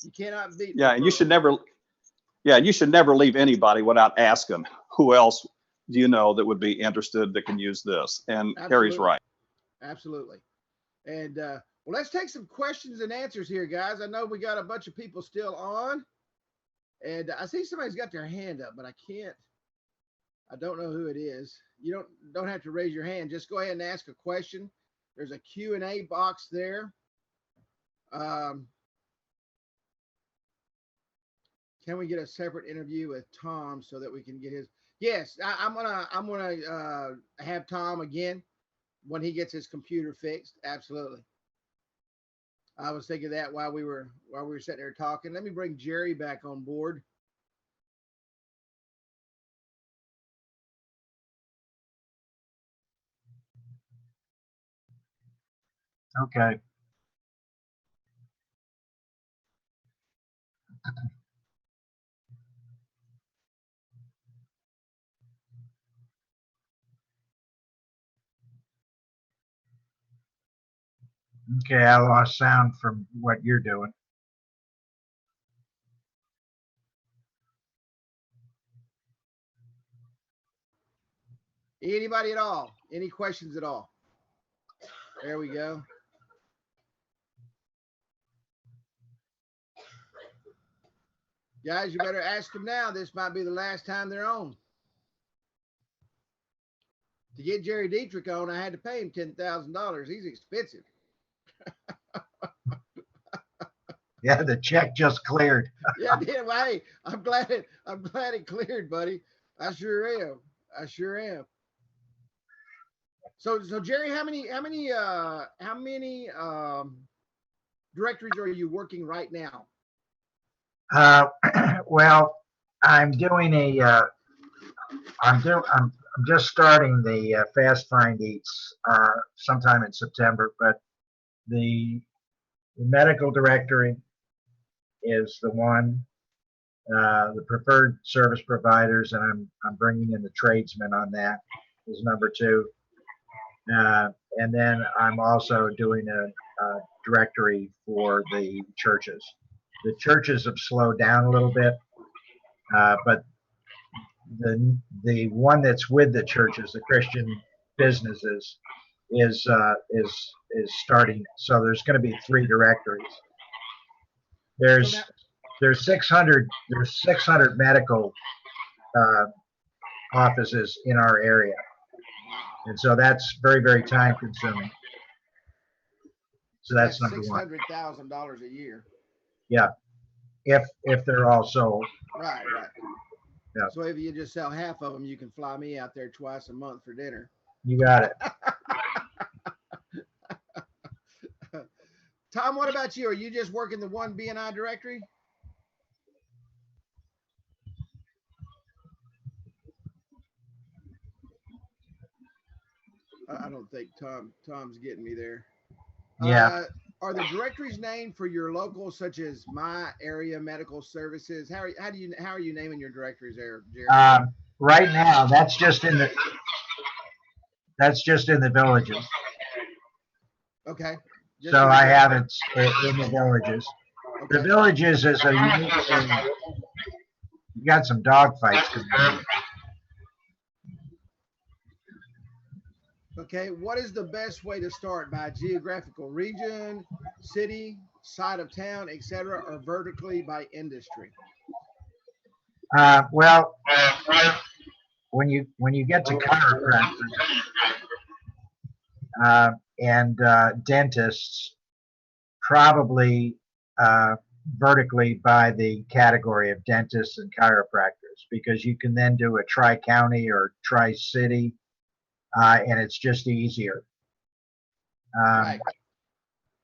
S1: You cannot beat.
S3: Yeah, and you should
S1: referrals.
S3: never leave anybody without asking who else do you know that would be interested that can use this. And Harry's
S1: Absolutely.
S3: right.
S1: Absolutely. And well, let's take some questions and answers here, guys. I know we got a bunch of people still on, and I see somebody's got their hand up, but I can't. I don't know who it is. You don't have to raise your hand. Just go ahead and ask a question. There's a Q&A box there. Can we get a separate interview with Tom so that we can get his? Yes, I'm gonna have Tom again when he gets his computer fixed. Absolutely. I was thinking that while we were sitting there talking. Let me bring Jerry back on board.
S2: Okay. Okay, I lost sound from what you're doing.
S1: Anybody at all? Any questions at all? There we go. Guys, you better ask them now. This might be the last time they're on. To get Jerry Dietrich on, I had to pay him $10,000. He's expensive.
S2: Yeah, the check just cleared.
S1: Yeah, I did. Well, hey, I'm glad it cleared, buddy. I sure am. I sure am. So Jerry, how many directories are you working right now?
S2: Uh, well, I'm doing I'm just starting the Fast Find Eats sometime in September, but the medical directory is the one, the preferred service providers, and I'm bringing in the tradesmen on that is number two. And then I'm also doing a directory for the churches. The churches have slowed down a little bit, but the one that's with the churches, the Christian businesses, is starting. So there's going to be 3 directories. There's 600 medical offices in our area, and so that's very time consuming. So that's number one.
S1: $600,000 a year.
S2: Yeah, if they're all sold.
S1: Right.
S2: Yeah.
S1: So if you just sell half of them, you can fly me out there twice a month for dinner.
S2: You got it.
S1: Tom, what about you? Are you just working the one BNI directory? I don't think Tom's getting me there.
S2: Yeah.
S1: Are the directories named for your local, such as My Area Medical Services? How are you naming your directories there, Jerry?
S2: Right now, that's just in the villages.
S1: Okay.
S2: So I have it in the villages.
S1: Okay.
S2: The villages is a unique thing. You got some dog fights going on.
S1: Okay, what is the best way to start? By geographical region, city, side of town, etc., or vertically by industry?
S2: Well, when you get to chiropractors and dentists, probably vertically by the category of dentists and chiropractors, because you can then do a tri-county or tri-city, and it's just easier.
S1: Right.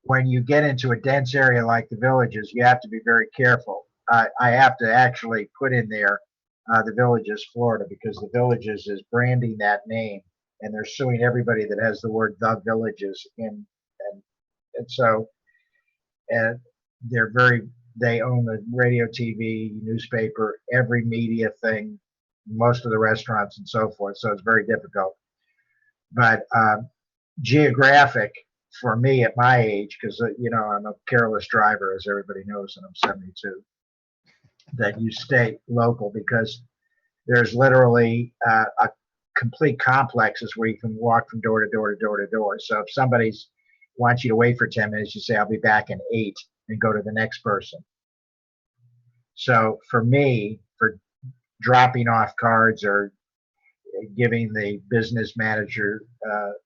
S2: When you get into a dense area like the villages, you have to be very careful. I have to actually put in there the Villages, Florida, because the Villages is branding that name, and they're suing everybody that has the word the Villages in, and so they own the radio, TV, newspaper, every media thing, most of the restaurants and so forth. So it's very difficult. But geographic for me at my age, because I'm a careless driver, as everybody knows, and I'm 72. That you stay local, because there's literally a complete complexes where you can walk from door to door to door to door. So if somebody's wants you to wait for 10 minutes, you say, I'll be back in 8, and go to the next person. So for me, for dropping off cards or giving the business manager,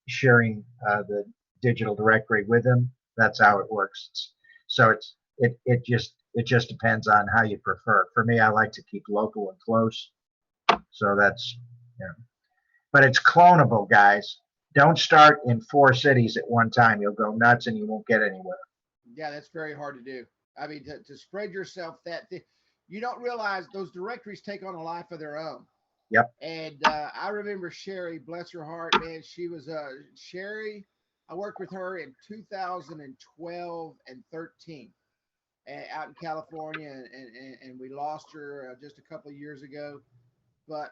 S2: sharing the digital directory with them, that's how it works. So it just depends on how you prefer. For me, I like to keep local and close. So that's, but it's clonable, guys. Don't start in 4 cities at one time. You'll go nuts and you won't get anywhere.
S1: Yeah, that's very hard to do. I mean, to spread yourself you don't realize those directories take on a life of their own.
S2: Yep.
S1: And I remember Sherry, bless her heart, man. She was Sherry. I worked with her in 2012 and 13 out in California, and we lost her just a couple of years ago. But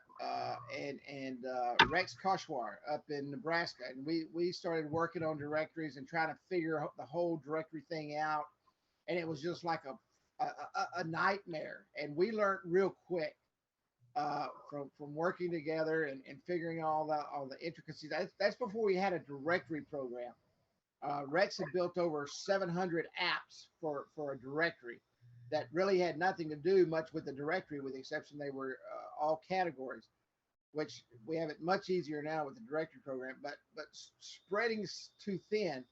S1: Rex Koshwar up in Nebraska, and we started working on directories and trying to figure the whole directory thing out, and it was just like a nightmare. And we learned real quick from working together and figuring all the intricacies. That's before we had a directory program. Rex had built over 700 apps for a directory that really had nothing to do much with the directory, with the exception they were all categories, which we have it much easier now with the directory program. But spreading too thin.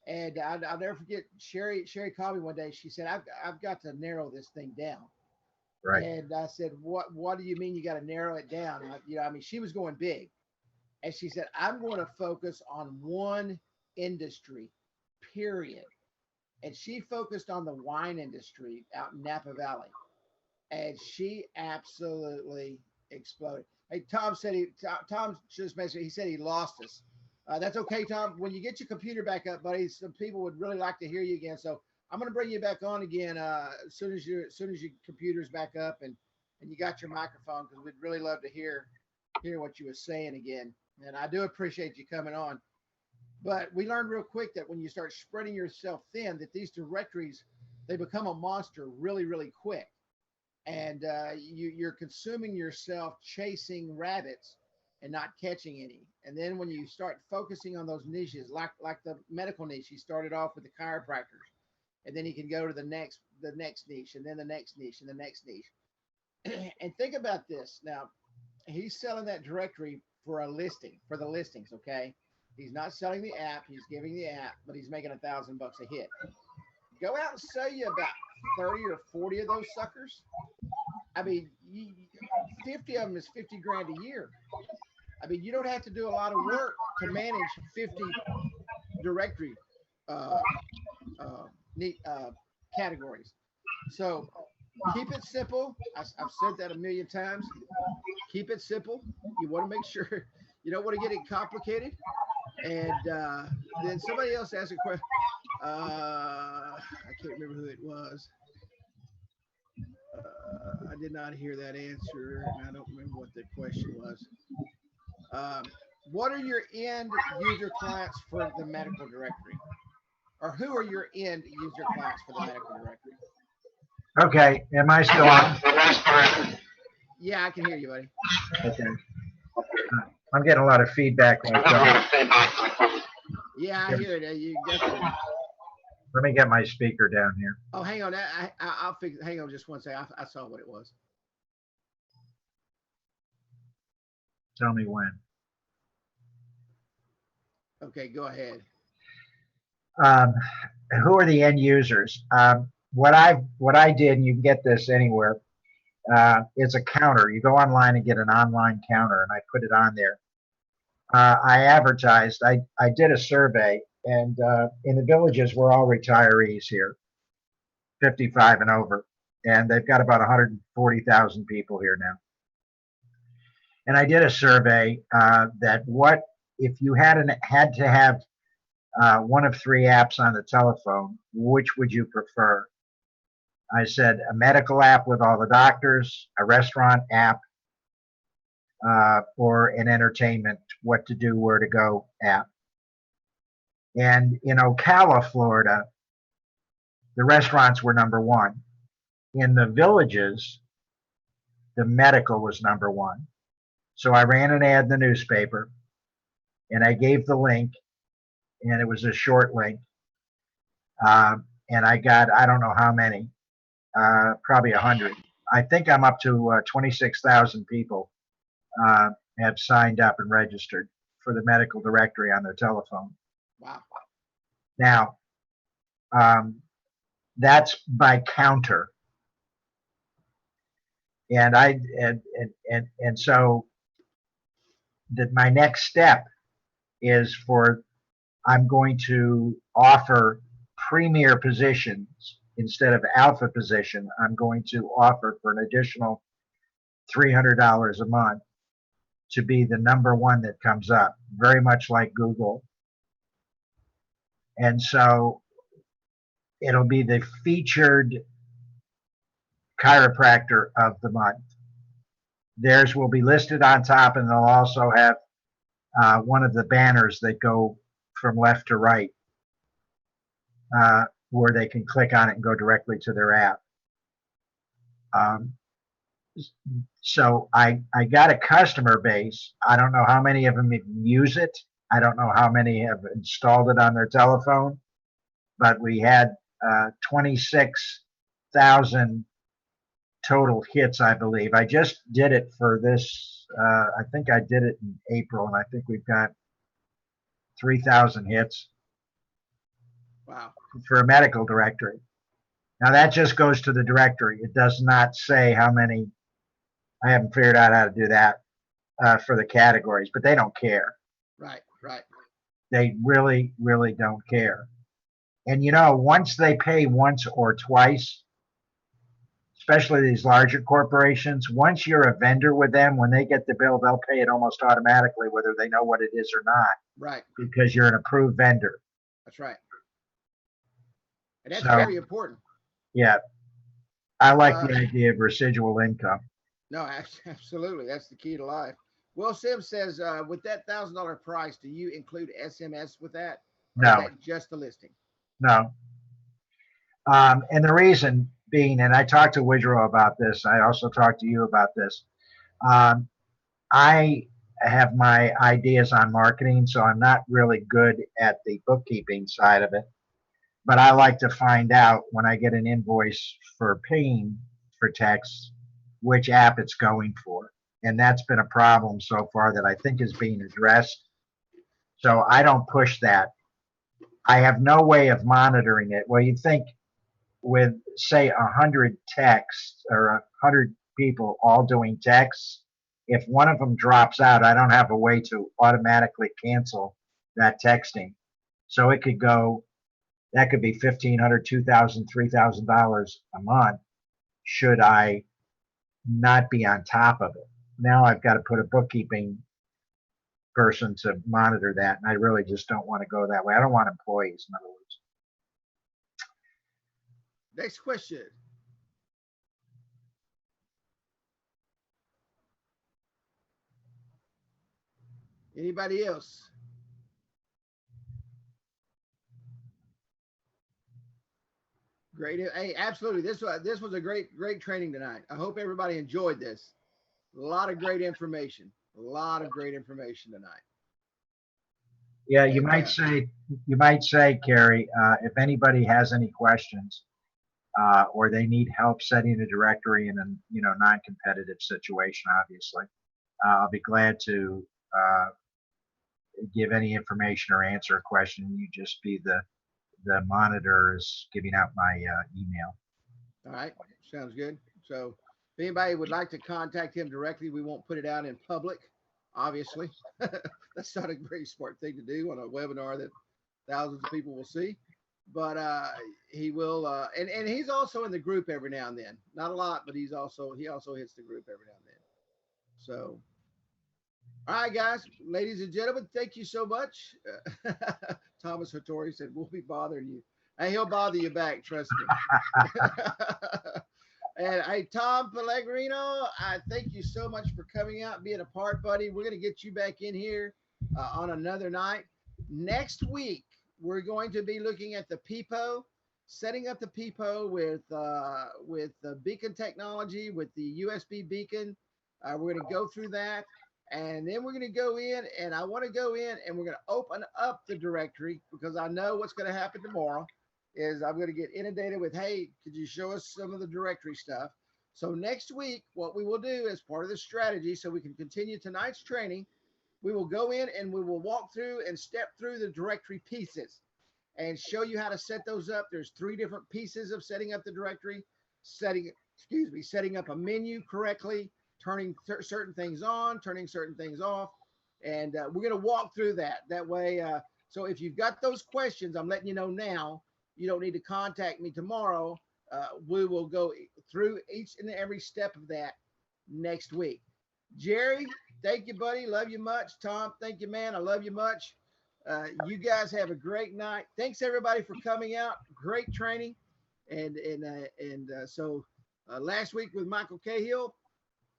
S1: And I'll never forget Sherry called me one day. She said, I've got to narrow this thing down.
S2: Right.
S1: And I said, what do you mean you got to narrow it down? I mean, she was going big. And she said, I'm going to focus on one industry, period. And she focused on the wine industry out in Napa Valley. And she absolutely exploded. Hey, Tom just mentioned, he said he lost us. That's okay, Tom. When you get your computer back up, buddy, some people would really like to hear you again. So I'm going to bring you back on again as soon as your computer's back up and you got your microphone, because we'd really love to hear what you were saying again. And I do appreciate you coming on. But we learned real quick that when you start spreading yourself thin, that these directories, they become a monster really, really quick. And you're consuming yourself chasing rabbits and not catching any. And then when you start focusing on those niches, like the medical niche, he started off with the chiropractors, and then he can go to the next niche, and then the next niche, and the next niche. And think about this now. He's selling that directory for the listings. Okay. He's not selling the app. He's giving the app, but he's making $1,000 a hit. Go out and sell you about 30 or 40 of those suckers. I mean, 50 of them is 50 grand a year. I mean, you don't have to do a lot of work to manage 50 directory uh, categories. So keep it simple. I've said that a million times. Keep it simple. You want to make sure you don't want to get it complicated. And then somebody else asked a question. I can't remember who it was. I did not hear that answer, and I don't remember what the question was. What are your end user clients for the medical directory? Or who are your end user clients for the medical directory?
S2: Okay. Am I still on?
S1: Yeah, I can hear you, buddy.
S2: Okay. I'm getting a lot of feedback.
S1: Yeah, I hear it. You definitely.
S2: Let me get my speaker down here.
S1: Oh, hang on. I'll fix. Hang on, just one second. I saw what it was.
S2: Tell me when.
S1: Okay, go ahead.
S2: Who are the end users? What I did, and you can get this anywhere, is a counter. You go online and get an online counter, and I put it on there. I advertised. I did a survey, and in the villages, we're all retirees here, 55 and over, and they've got about 140,000 people here now. And I did a survey that what if you had to have one of three apps on the telephone, which would you prefer? I said a medical app with all the doctors, a restaurant app, or an entertainment, what to do, where to go app. And in Ocala, Florida, the restaurants were number one. In the villages, the medical was number one. So I ran an ad in the newspaper, and I gave the link, and it was a short link. And I got, I don't know how many, probably 100. I think I'm up to 26,000 people have signed up and registered for the medical directory on their telephone.
S1: Wow.
S2: Now, that's by counter. And so that my next step is I'm going to offer premier positions instead of alpha position. I'm going to offer for an additional $300 a month to be the number one that comes up, very much like Google. And so it'll be the featured chiropractor of the month. Theirs will be listed on top, and they'll also have one of the banners that go from left to right, where they can click on it and go directly to their app. So I got a customer base. I don't know how many of them even use it. I don't know how many have installed it on their telephone, but we had 26,000 total hits, I believe. I just did it for this. I think I did it in April, and I think we've got 3,000 hits
S1: Wow.
S2: for a medical directory. Now that just goes to the directory. It does not say how many. I haven't figured out how to do that for the categories, but they don't care.
S1: Right. Right.
S2: They really, really don't care. And once they pay once or twice, especially these larger corporations, once you're a vendor with them, when they get the bill, they'll pay it almost automatically, whether they know what it is or not,
S1: Right.
S2: because you're an approved vendor.
S1: That's right. And that's
S2: So,
S1: very important.
S2: yeah, I like the idea of residual income.
S1: No, absolutely. That's the key to life. Will Sims says, with that $1,000 price, do you include SMS with that? Or
S2: No,
S1: is that just the listing?
S2: no. And the reason being, and I talked to Widrow about this, I also talked to you about this. I have my ideas on marketing, so I'm not really good at the bookkeeping side of it. But I like to find out when I get an invoice for paying for text, which app it's going for. And that's been a problem so far that I think is being addressed. So I don't push that. I have no way of monitoring it. Well, you think with, say, 100 texts or 100 people all doing texts, if one of them drops out, I don't have a way to automatically cancel that texting. So it could go, that could be $1,500, $2,000, $3,000 a month should I not be on top of it. Now I've got to put a bookkeeping person to monitor that, and I really just don't want to go that way. I don't want employees, in other words.
S1: Next question. Anybody else? Great. Hey, absolutely. This was a great training tonight. I hope everybody enjoyed this. A lot of great information. A lot of great information tonight.
S2: Yeah,
S1: And,
S2: you might say, Carrie, if anybody has any questions or they need help setting a directory in a non-competitive situation, obviously, I'll be glad to give any information or answer a question. You just be the monitor is giving out my email.
S1: all right. Sounds good. So if anybody would like to contact him directly, we won't put it out in public, obviously. That's not a very smart thing to do on a webinar that thousands of people will see. But he will, and he's also in the group every now and then. Not a lot, but he also hits the group every now and then. So, all right, guys, ladies and gentlemen, thank you so much. Thomas Hattori said, "We'll be bothering you." And he'll bother you back, trust me. And hey, Tom Pellegrino, I thank you so much for coming out and being a part, buddy. We're going to get you back in here on another night. Next week, we're going to be looking at the PIPO, setting up the PIPO with the beacon technology, with the USB beacon. We're going to go through that. And then we're going to go in, and I want to go in and we're going to open up the directory, because I know what's going to happen tomorrow is I'm going to get inundated with, hey, could you show us some of the directory stuff? So next week, what we will do as part of the strategy, so we can continue tonight's training, we will go in and we will walk through and step through the directory pieces and show you how to set those up. There's 3 different pieces of setting up the directory, setting up a menu correctly, turning certain things on, turning certain things off. And we're going to walk through that. That way, so if you've got those questions, I'm letting you know now, you don't need to contact me tomorrow. We will go through each and every step of that next week. Jerry, thank you, buddy. Love you much. Tom, thank you, man. I love you much. You guys have a great night. Thanks, everybody, for coming out. Great training. So last week with Michael Cahill,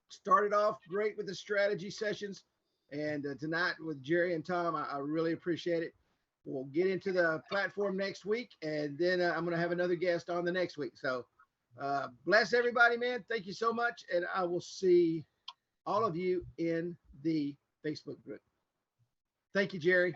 S1: started off great with the strategy sessions, and tonight with Jerry and Tom, I really appreciate it. We'll get into the platform next week, and then I'm going to have another guest on the next week. So Bless everybody, man. Thank you so much. And I will see all of you in the Facebook group. Thank you, Jerry.